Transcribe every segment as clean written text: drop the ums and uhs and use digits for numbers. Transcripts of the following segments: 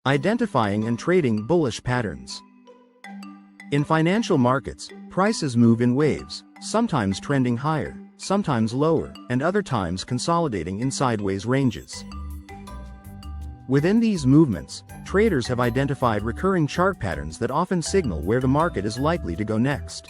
Identifying and trading bullish patterns. In financial markets, prices move in waves, sometimes trending higher, sometimes lower, and other times consolidating in sideways ranges. Within these movements, traders have identified recurring chart patterns that often signal where the market is likely to go next.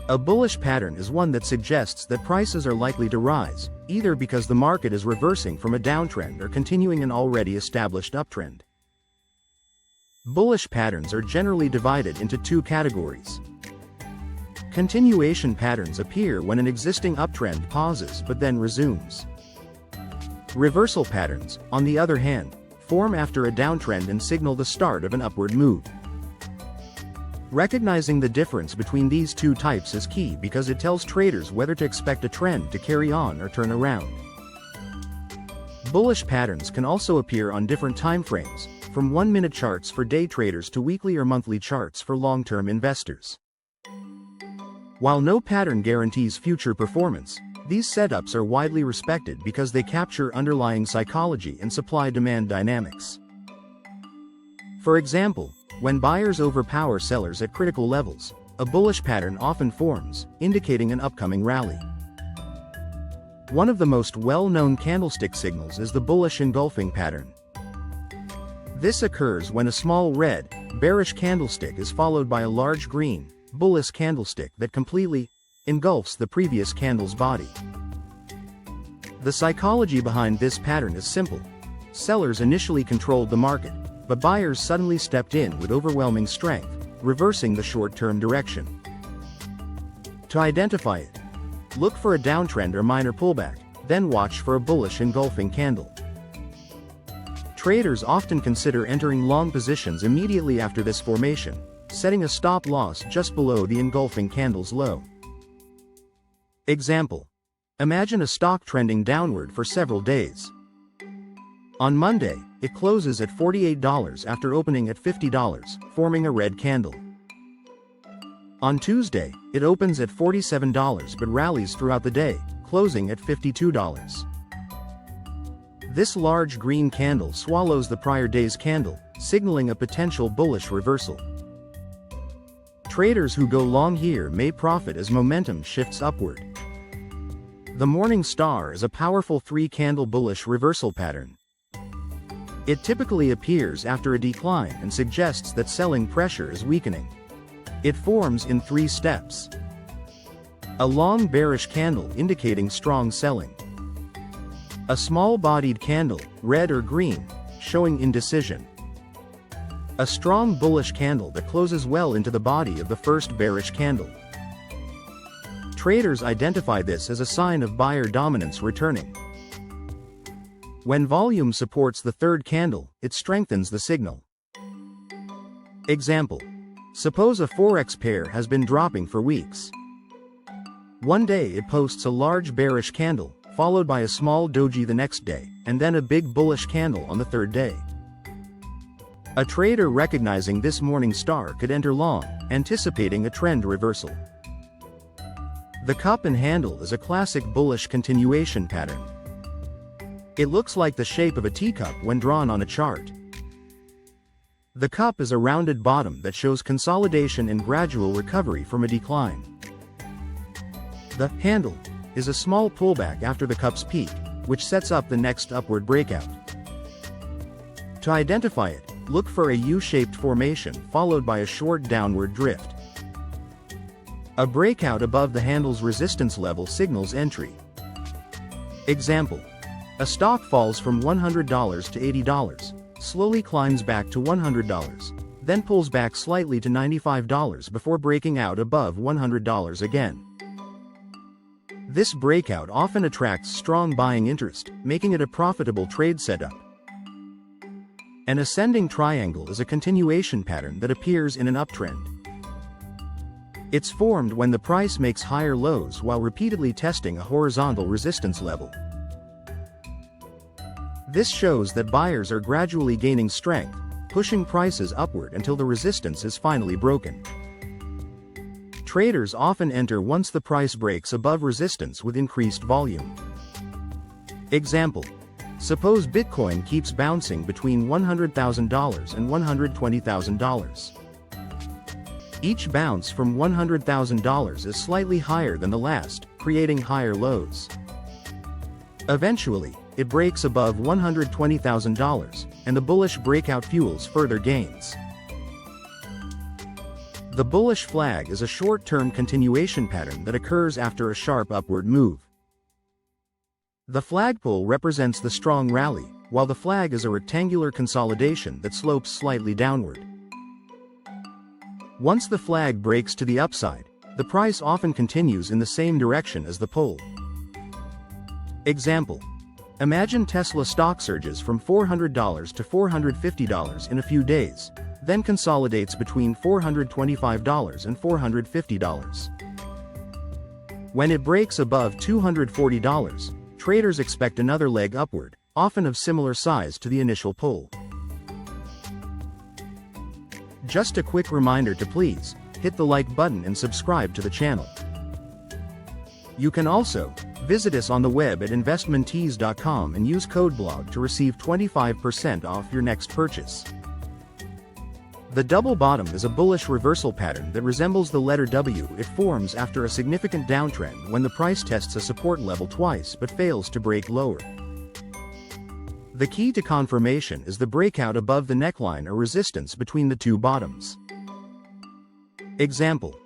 A bullish pattern is one that suggests that prices are likely to rise, either because the market is reversing from a downtrend or continuing an already established uptrend. Bullish patterns are generally divided into two categories. Continuation patterns appear when an existing uptrend pauses but then resumes. Reversal patterns, on the other hand, form after a downtrend and signal the start of an upward move. Recognizing the difference between these two types is key because it tells traders whether to expect a trend to carry on or turn around. Bullish patterns can also appear on different time frames, from 1-minute charts for day traders to weekly or monthly charts for long-term investors. While no pattern guarantees future performance, these setups are widely respected because they capture underlying psychology and supply-demand dynamics. For example, when buyers overpower sellers at critical levels, a bullish pattern often forms, indicating an upcoming rally. One of the most well-known candlestick signals is the bullish engulfing pattern. This occurs when a small red, bearish candlestick is followed by a large green, bullish candlestick that completely engulfs the previous candle's body. The psychology behind this pattern is simple. Sellers initially controlled the market, but buyers suddenly stepped in with overwhelming strength, reversing the short-term direction. To identify it, look for a downtrend or minor pullback, then watch for a bullish engulfing candle. Traders often consider entering long positions immediately after this formation, setting a stop loss just below the engulfing candle's low. Example: imagine a stock trending downward for several days. On Monday, it closes at $48 after opening at $50, forming a red candle. On Tuesday, it opens at $47 but rallies throughout the day, closing at $52. This large green candle swallows the prior day's candle, signaling a potential bullish reversal. Traders who go long here may profit as momentum shifts upward. The morning star is a powerful 3-candle bullish reversal pattern. It typically appears after a decline and suggests that selling pressure is weakening. It forms in 3 steps. A long bearish candle indicating strong selling. A small-bodied candle, red or green, showing indecision. A strong bullish candle that closes well into the body of the first bearish candle. Traders identify this as a sign of buyer dominance returning. When volume supports the 3rd candle, it strengthens the signal. Example: suppose a forex pair has been dropping for weeks. One day it posts a large bearish candle, followed by a small doji the next day, and then a big bullish candle on the 3rd day. A trader recognizing this morning star could enter long, anticipating a trend reversal. The cup and handle is a classic bullish continuation pattern. It looks like the shape of a teacup when drawn on a chart. The cup is a rounded bottom that shows consolidation and gradual recovery from a decline. The handle is a small pullback after the cup's peak, which sets up the next upward breakout. To identify it, look for a U-shaped formation followed by a short downward drift. A breakout above the handle's resistance level signals entry. Example: a stock falls from $100 to $80, slowly climbs back to $100, then pulls back slightly to $95 before breaking out above $100 again. This breakout often attracts strong buying interest, making it a profitable trade setup. An ascending triangle is a continuation pattern that appears in an uptrend. It's formed when the price makes higher lows while repeatedly testing a horizontal resistance level. This shows that buyers are gradually gaining strength, pushing prices upward until the resistance is finally broken. Traders often enter once the price breaks above resistance with increased volume. Example: Suppose Bitcoin keeps bouncing between $100,000 and $120,000. Each bounce from $100,000 is slightly higher than the last, creating higher lows. Eventually, it breaks above $120,000, and the bullish breakout fuels further gains. The bullish flag is a short-term continuation pattern that occurs after a sharp upward move. The flagpole represents the strong rally, while the flag is a rectangular consolidation that slopes slightly downward. Once the flag breaks to the upside, the price often continues in the same direction as the pole. Example: imagine Tesla stock surges from $400 to $450 in a few days, then consolidates between $425 and $450. When it breaks above $240, traders expect another leg upward, often of similar size to the initial pull. Just a quick reminder to please hit the like button and subscribe to the channel. You can also visit us on the web at investmenttees.com and use code BLOG to receive 25% off your next purchase. The double bottom is a bullish reversal pattern that resembles the letter W. It forms after a significant downtrend when the price tests a support level twice but fails to break lower. The key to confirmation is the breakout above the neckline or resistance between the two bottoms. Example: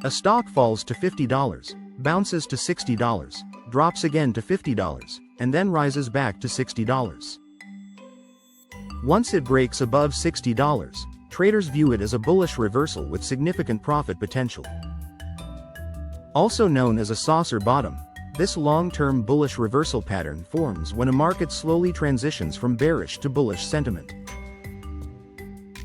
a stock falls to $50, bounces to $60, drops again to $50, and then rises back to $60. Once it breaks above $60, traders view it as a bullish reversal with significant profit potential. Also known as a saucer bottom, this long-term bullish reversal pattern forms when a market slowly transitions from bearish to bullish sentiment.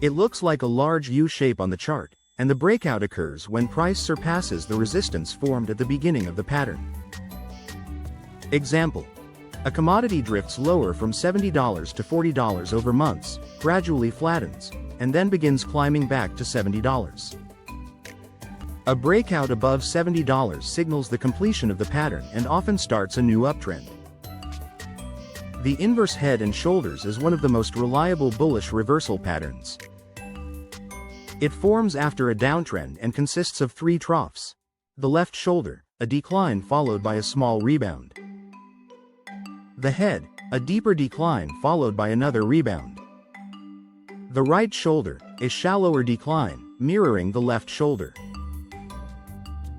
It looks like a large U shape on the chart, and the breakout occurs when price surpasses the resistance formed at the beginning of the pattern. Example: a commodity drifts lower from $70 to $40 over months, gradually flattens, and then begins climbing back to $70. A breakout above $70 signals the completion of the pattern and often starts a new uptrend. The inverse head and shoulders is one of the most reliable bullish reversal patterns. It forms after a downtrend and consists of three troughs. The left shoulder, a decline followed by a small rebound. The head, a deeper decline followed by another rebound. The right shoulder, a shallower decline, mirroring the left shoulder.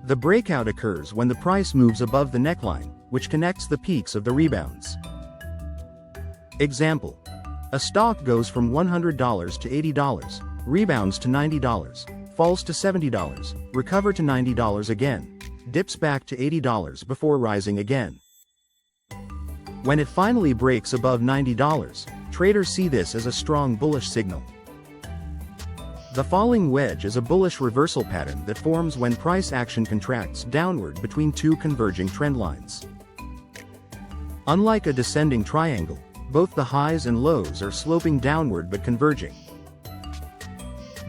The breakout occurs when the price moves above the neckline, which connects the peaks of the rebounds. Example: a stock goes from $100 to $80, rebounds to $90, falls to $70, recovers to $90 again, dips back to $80 before rising again. When it finally breaks above $90, traders see this as a strong bullish signal. The falling wedge is a bullish reversal pattern that forms when price action contracts downward between two converging trend lines. Unlike a descending triangle, both the highs and lows are sloping downward but converging.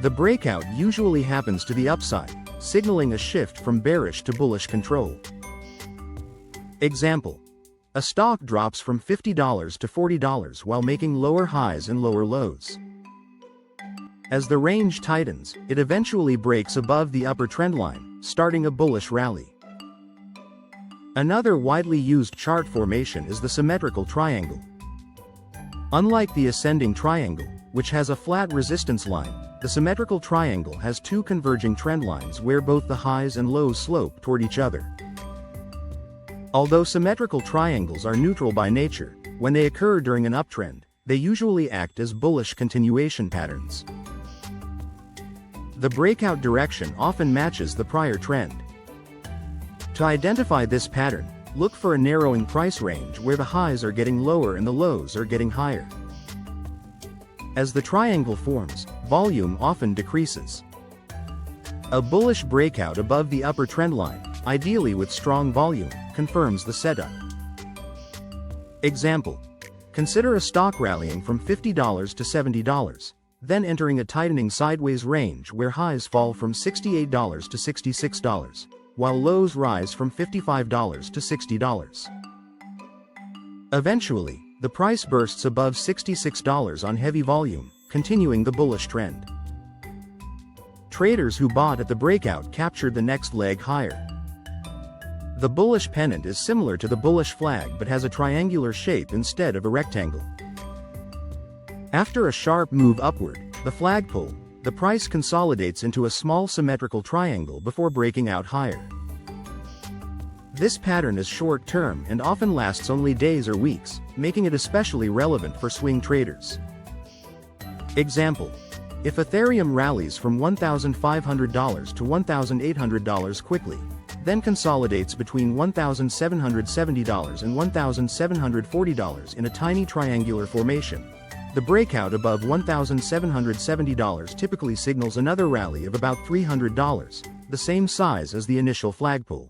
The breakout usually happens to the upside, signaling a shift from bearish to bullish control. Example: a stock drops from $50 to $40 while making lower highs and lower lows. As the range tightens, it eventually breaks above the upper trend line, starting a bullish rally. Another widely used chart formation is the symmetrical triangle. Unlike the ascending triangle, which has a flat resistance line, the symmetrical triangle has two converging trend lines where both the highs and lows slope toward each other. Although symmetrical triangles are neutral by nature, when they occur during an uptrend, they usually act as bullish continuation patterns. The breakout direction often matches the prior trend. To identify this pattern, look for a narrowing price range where the highs are getting lower and the lows are getting higher. As the triangle forms, volume often decreases. A bullish breakout above the upper trend line, ideally with strong volume, confirms the setup. Example: consider a stock rallying from $50 to $70, then entering a tightening sideways range where highs fall from $68 to $66, while lows rise from $55 to $60. Eventually, the price bursts above $66 on heavy volume, continuing the bullish trend. Traders who bought at the breakout captured the next leg higher. The bullish pennant is similar to the bullish flag but has a triangular shape instead of a rectangle. After a sharp move upward, the flagpole, the price consolidates into a small symmetrical triangle before breaking out higher. This pattern is short-term and often lasts only days or weeks, making it especially relevant for swing traders. Example: if Ethereum rallies from $1,500 to $1,800 quickly, then consolidates between $1,770 and $1,740 in a tiny triangular formation, the breakout above $1,770 typically signals another rally of about $300, the same size as the initial flagpole.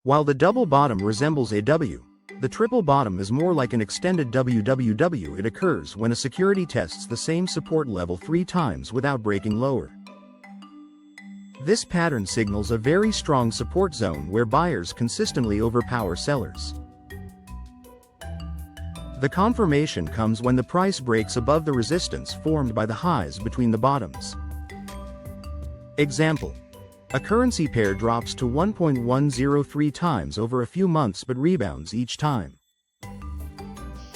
While the double bottom resembles a W, the triple bottom is more like an extended WWW. It occurs when a security tests the same support level 3 times without breaking lower. This pattern signals a very strong support zone where buyers consistently overpower sellers. The confirmation comes when the price breaks above the resistance formed by the highs between the bottoms. Example: a currency pair drops to 1.103 times over a few months but rebounds each time.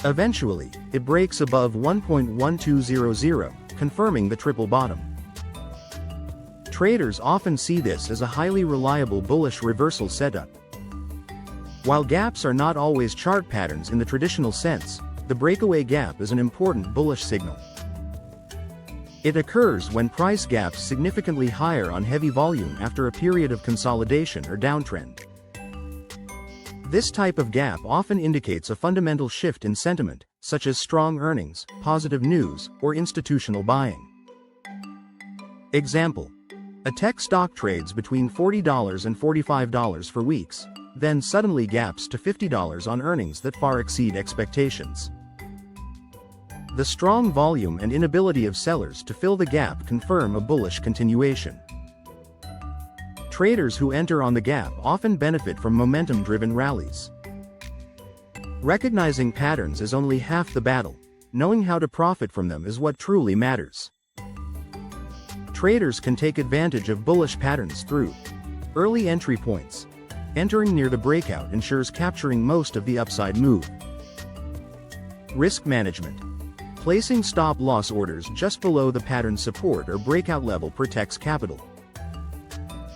Eventually, it breaks above 1.1200, confirming the triple bottom. Traders often see this as a highly reliable bullish reversal setup. While gaps are not always chart patterns in the traditional sense, the breakaway gap is an important bullish signal. It occurs when price gaps significantly higher on heavy volume after a period of consolidation or downtrend. This type of gap often indicates a fundamental shift in sentiment, such as strong earnings, positive news, or institutional buying. Example: a tech stock trades between $40 and $45 for weeks, then suddenly gaps to $50 on earnings that far exceed expectations. The strong volume and inability of sellers to fill the gap confirm a bullish continuation. Traders who enter on the gap often benefit from momentum-driven rallies. Recognizing patterns is only half the battle. Knowing how to profit from them is what truly matters. Traders can take advantage of bullish patterns through early entry points. Entering near the breakout ensures capturing most of the upside move. Risk management. Placing stop-loss orders just below the pattern support or breakout level protects capital.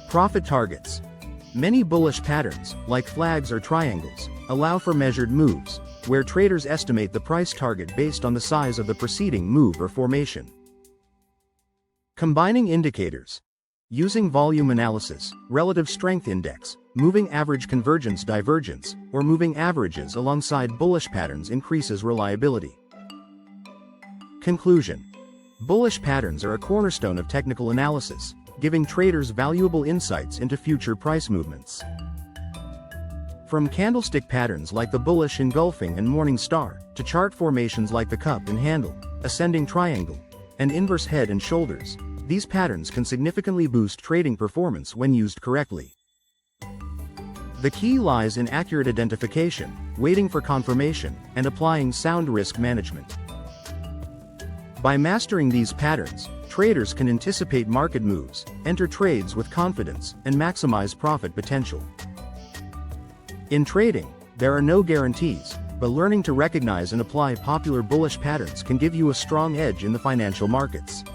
Profit targets. Many bullish patterns, like flags or triangles, allow for measured moves, where traders estimate the price target based on the size of the preceding move or formation. Combining indicators. Using volume analysis, relative strength index, moving average convergence divergence, or moving averages alongside bullish patterns increases reliability. Conclusion. Bullish patterns are a cornerstone of technical analysis, giving traders valuable insights into future price movements. From candlestick patterns like the bullish engulfing and morning star, to chart formations like the cup and handle, ascending triangle, and inverse head and shoulders, these patterns can significantly boost trading performance when used correctly. The key lies in accurate identification, waiting for confirmation, and applying sound risk management. By mastering these patterns, traders can anticipate market moves, enter trades with confidence, and maximize profit potential. In trading, there are no guarantees, but learning to recognize and apply popular bullish patterns can give you a strong edge in the financial markets.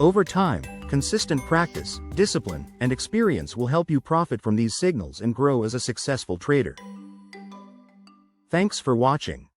Over time, consistent practice, discipline, and experience will help you profit from these signals and grow as a successful trader. Thanks for watching.